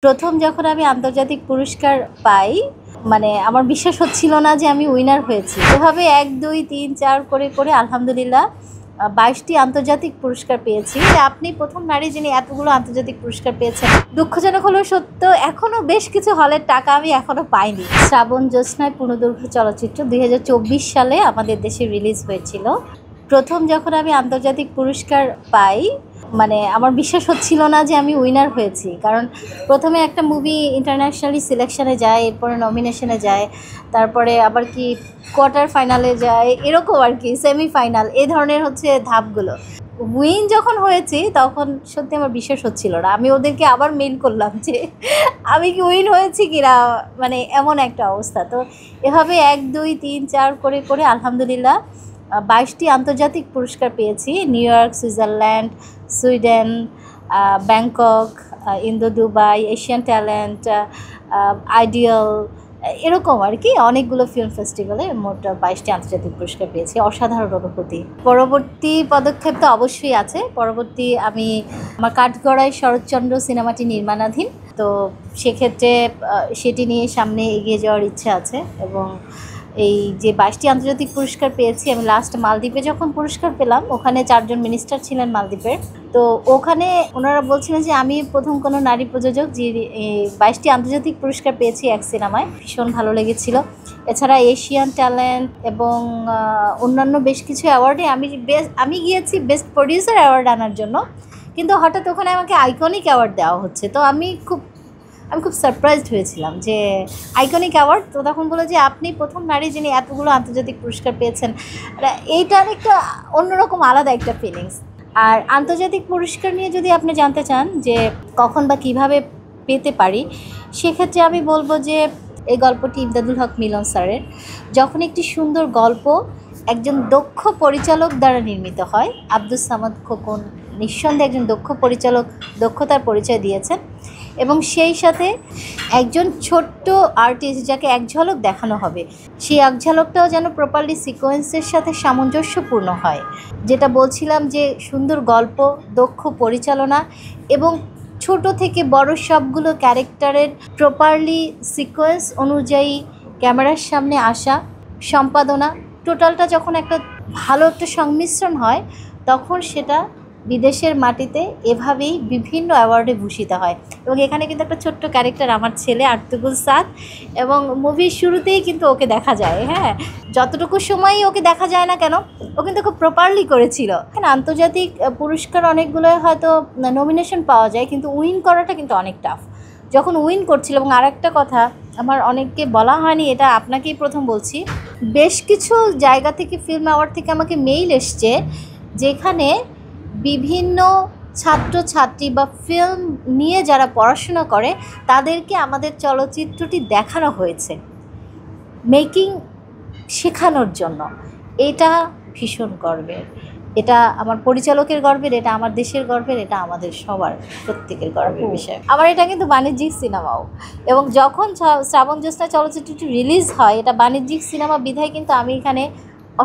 প্রথম যখন আমি আন্তর্জাতিক পুরস্কার পাই, মানে আমার বিশ্বাস হচ্ছিল না যে আমি উইনার হয়েছি। এভাবে ১, ২, ৩, ৪ করে আলহামদুলিল্লাহ ২২টি আন্তর্জাতিক পুরস্কার পেয়েছি। আপনি প্রথম নারী যিনি এতগুলো আন্তর্জাতিক পুরস্কার পেয়েছেন। দুঃখজনক হলেও সত্য, এখনও বেশ কিছু হলের টাকা আমি এখনও পাইনি। শ্রাবণ জ্যোৎস্নায় পূর্ণদৈর্ঘ্য চলচ্চিত্র ২০২৪ সালে আমাদের দেশে রিলিজ হয়েছিল। প্রথম যখন আমি আন্তর্জাতিক পুরস্কার পাই, মানে আমার বিশ্বাস হচ্ছিল না যে আমি উইনার হয়েছি। কারণ প্রথমে একটা মুভি ইন্টারন্যাশনালি সিলেকশনে যায়, এরপরে নমিনেশনে যায়, তারপরে আবার কি কোয়ার্টার ফাইনালে যায়, এরকম আর কি সেমিফাইনাল, এই ধরনের হচ্ছে ধাপগুলো। উইন যখন হয়েছি তখন সত্যি আমার বিশ্বাস হচ্ছিল না। আমি ওদেরকে আবার মেইল করলাম যে আমি কি উইন হয়েছি কিনা, মানে এমন একটা অবস্থা। তো এভাবে ১, ২, ৩, ৪ করে আলহামদুলিল্লাহ ২২টি আন্তর্জাতিক পুরস্কার পেয়েছি। New York, Switzerland, Sweden, Bangkok, Indo Dubai, Asian talent, ideal, এরকম আর কি অনেকগুলো ফিল্ম ফেস্টিভ্যালে মোট ২২টি আন্তর্জাতিক পুরস্কার পেয়েছি। অসাধারণ অনুভূতি। পরবর্তী পদক্ষেপ তো অবশ্যই আছে। আমি আমার কাঠগড়ায় শরৎচন্দ্র সিনেমাটি নির্মাণাধীন, তো সেক্ষেত্রে সেটি নিয়ে সামনে এগিয়ে যাওয়ার ইচ্ছা আছে। এবং এই যে ২২টি আন্তর্জাতিক পুরস্কার পেয়েছি, আমি লাস্ট মালদ্বীপে যখন পুরস্কার পেলাম, ওখানে ৪ জন মিনিস্টার ছিলেন মালদ্বীপের। তো ওখানে ওনারা বলছিলেন যে আমি প্রথম কোনো নারী প্রযোজক যে ২২টি আন্তর্জাতিক পুরস্কার পেয়েছি এক সিনেমায়। ভীষণ ভালো লেগেছিল। এছাড়া এশিয়ান ট্যালেন্ট এবং অন্যান্য বেশ কিছু অ্যাওয়ার্ডে আমি গিয়েছি বেস্ট প্রডিউসার অ্যাওয়ার্ড আনার জন্য, কিন্তু হঠাৎ ওখানে আমাকে আইকনিক অ্যাওয়ার্ড দেওয়া হচ্ছে। তো আমি খুব সারপ্রাইজড হয়েছিলাম যে আইকনিক অ্যাওয়ার্ড। তো তখন বলে যে আপনি প্রথম নারী যিনি এতগুলো আন্তর্জাতিক পুরস্কার পেয়েছেন। এইটার একটা অন্যরকম আলাদা একটা ফিলিংস। আর আন্তর্জাতিক পুরস্কার নিয়ে যদি আপনি জানতে চান যে কখন বা কিভাবে পেতে পারি, সেক্ষেত্রে আমি বলবো যে এই গল্পটি ইমদাদুল হক মিলন স্যারের। যখন একটি সুন্দর গল্প একজন দক্ষ পরিচালক দ্বারা নির্মিত হয়, আব্দুস সামাদ খোকন নিঃসন্দেহে একজন দক্ষ পরিচালক, দক্ষতার পরিচয় দিয়েছেন। এবং সেই সাথে একজন ছোট্ট আর্টিস্ট যাকে এক ঝলক দেখানো হবে, সেই এক ঝলকটাও যেন প্রপারলি সিকোয়েন্সের সাথে সামঞ্জস্যপূর্ণ হয়। যেটা বলছিলাম যে সুন্দর গল্প, দক্ষ পরিচালনা এবং ছোট থেকে বড় সবগুলো ক্যারেক্টারের প্রপারলি সিকোয়েন্স অনুযায়ী ক্যামেরার সামনে আসা, সম্পাদনা, টোটালটা যখন একটা ভালো একটা সংমিশ্রণ হয়, তখন সেটা বিদেশের মাটিতে এভাবেই বিভিন্ন অ্যাওয়ার্ডে ভূষিত হয়। এবং এখানে কিন্তু একটা ছোট্ট ক্যারেক্টার আমার ছেলে আর্তুগুল সাদ, এবং মুভির শুরুতেই কিন্তু ওকে দেখা যায়। হ্যাঁ, যতটুকু সময়ই ওকে দেখা যায় না কেন, ও কিন্তু খুব প্রপারলি করেছিল। এখানে আন্তর্জাতিক পুরস্কার অনেকগুলো হয়তো নমিনেশন পাওয়া যায়, কিন্তু উইন করাটা কিন্তু অনেক টাফ। যখন উইন করছিল, এবং আরেকটা কথা আমার অনেককে বলা হয়নি, এটা আপনাকেই প্রথম বলছি, বেশ কিছু জায়গা থেকে ফিল্ম অ্যাওয়ার্ড থেকে আমাকে মেইল এসছে, যেখানে বিভিন্ন ছাত্রছাত্রী বা ফিল্ম নিয়ে যারা পড়াশোনা করে তাদেরকে আমাদের চলচ্চিত্রটি দেখানো হয়েছে মেকিং শেখানোর জন্য। এটা ভীষণ গর্বের। এটা আমার পরিচালকের গর্বের, এটা আমার দেশের গর্বের, এটা আমাদের সবার প্রত্যেকের গর্বের বিষয়। আমার এটা কিন্তু বাণিজ্যিক সিনেমাও, এবং যখন শ্রাবণ জ্যোৎস্না চলচ্চিত্রটি রিলিজ হয়, এটা বাণিজ্যিক সিনেমা বিধায় কিন্তু আমি এখানে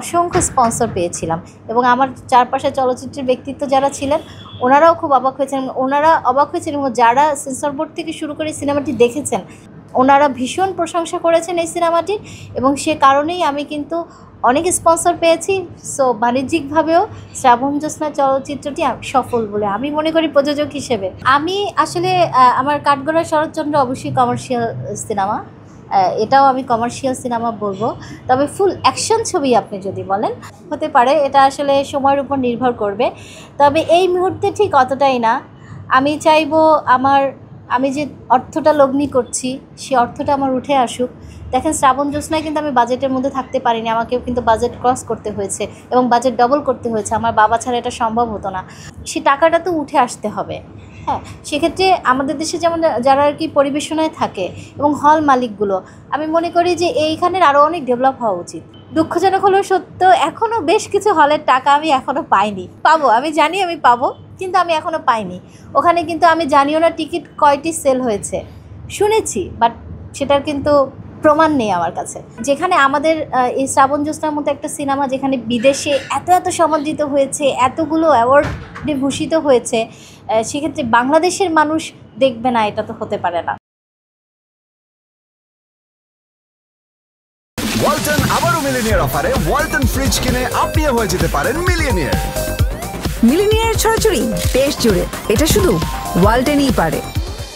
অসংখ্য স্পন্সর পেয়েছিলাম। এবং আমার চারপাশে চলচ্চিত্রের ব্যক্তিত্ব যারা ছিলেন, ওনারাও খুব অবাক হয়েছেন। এবং যারা সেন্সর বোর্ড থেকে শুরু করে সিনেমাটি দেখেছেন, ওনারা ভীষণ প্রশংসা করেছেন এই সিনেমাটির, এবং সে কারণেই আমি কিন্তু অনেক স্পন্সর পেয়েছি। সো বাণিজ্যিকভাবেও শ্রাবণ জ্যোৎস্না চলচ্চিত্রটি সফল বলে আমি মনে করি প্রযোজক হিসেবে। আমি আসলে আমার কাঠগড়ায় শরৎচন্দ্র অবশ্যই কমার্শিয়াল সিনেমা, এটাও আমি কমার্শিয়াল সিনেমা বলবো। তবে ফুল অ্যাকশন ছবি আপনি যদি বলেন, হতে পারে, এটা আসলে সময়ের উপর নির্ভর করবে। তবে এই মুহূর্তে ঠিক অতটাই না। আমি চাইবো আমি যে অর্থটা লগ্নি করছি, সেই অর্থটা আমার উঠে আসুক। দেখেন, শ্রাবণ জ্যোৎস্নায় কিন্তু আমি বাজেটের মধ্যে থাকতে পারিনি, আমাকেও কিন্তু বাজেট ক্রস করতে হয়েছে এবং বাজেট ডবল করতে হয়েছে। আমার বাবা ছাড়া এটা সম্ভব হতো না। সে টাকাটা তো উঠে আসতে হবে। হ্যাঁ, সেক্ষেত্রে আমাদের দেশে যেমন যারা আর কি পরিবেশনায় থাকে এবং হল মালিকগুলো, আমি মনে করি যে এইখানের আরও অনেক ডেভেলপ হওয়া উচিত। দুঃখজনক হলেও সত্য, এখনও বেশ কিছু হলের টাকা আমি এখনও পাইনি। পাবো, আমি জানি আমি পাবো, কিন্তু আমি এখনও পাইনি। ওখানে কিন্তু আমি জানিও না টিকিট কয়টি সেল হয়েছে, শুনেছি, বাট সেটার কিন্তু প্রমাণ নেই আমার কাছে। যেখানে আমাদের এই শ্রাবণ জ্যোৎস্নার মতো একটা সিনেমা, যেখানে বিদেশে এত সমাদৃত হয়েছে, এতগুলো অ্যাওয়ার্ডে ভূষিত হয়েছে, সেক্ষেত্রে বাংলাদেশের মানুষ দেখবে না এটা তো হতে পারে না। ওয়ালটন আবারও মিলিনিয়ার অফারে ওয়ালটন ফ্রিজ কিনে আপনিও হয়ে যেতে পারেন মিলিয়নিয়ার। মিলিনিয়ার ছড়াছড়ি দেশ জুড়ে, এটা শুধু ওয়ালটেনই পারে।